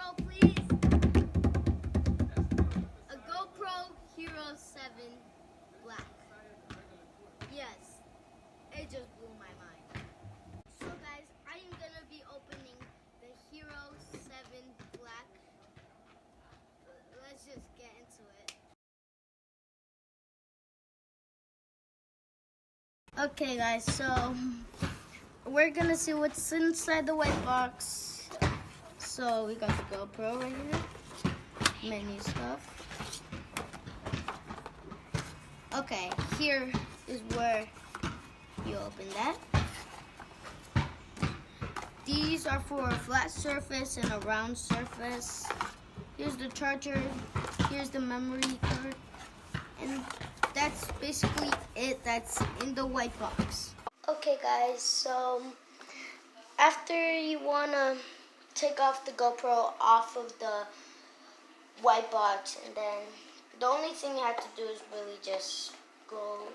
GoPro, please. A GoPro Hero7 Black. Yes, it just blew my mind. So guys, I am gonna be opening the Hero7 Black. Let's just get into it. Okay guys, so we're gonna see what's inside the white box. So we got the GoPro right here, menu stuff. Okay, here is where you open that. These are for a flat surface and a round surface. Here's the charger, here's the memory card, and that's basically it that's in the white box. Okay guys, so after you wanna take off the GoPro off of the white box, and then the only thing you have to do is really just scroll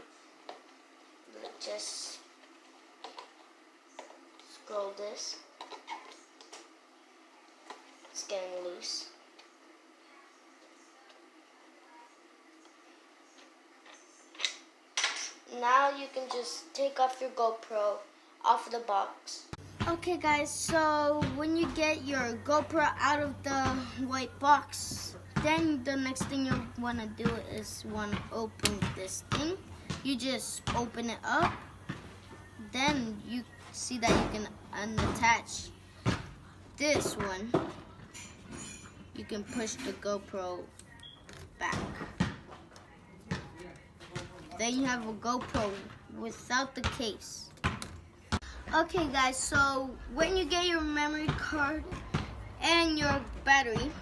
this. It's getting loose. Now you can just take off your GoPro off of the box. Okay guys, so when you get your GoPro out of the white box, then the next thing you want to do is open this thing. You just open it up. Then you see that you can unattach this one. You can push the GoPro back. Then you have a GoPro without the case. Okay guys, so when you get your memory card and your battery,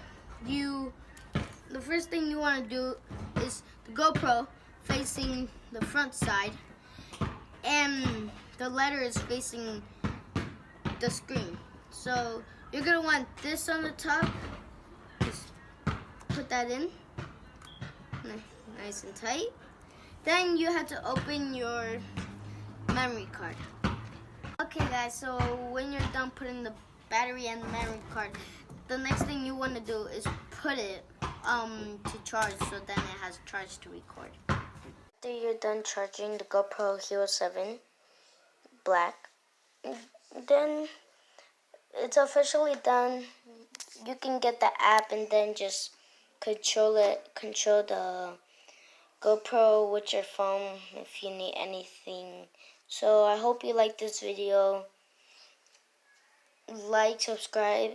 the first thing you want to do is the GoPro facing the front side, and the letter is facing the screen. So you're gonna want this on the top. Just put that in, nice and tight. Then you have to open your memory card. Okay guys, so when you're done putting the battery and the memory card, the next thing you want to do is put it to charge, so then it has charge to record. After you're done charging the GoPro Hero7 Black, then it's officially done. You can get the app and then just control the GoPro with your phone if you need anything. So I hope you like this video. Like, subscribe.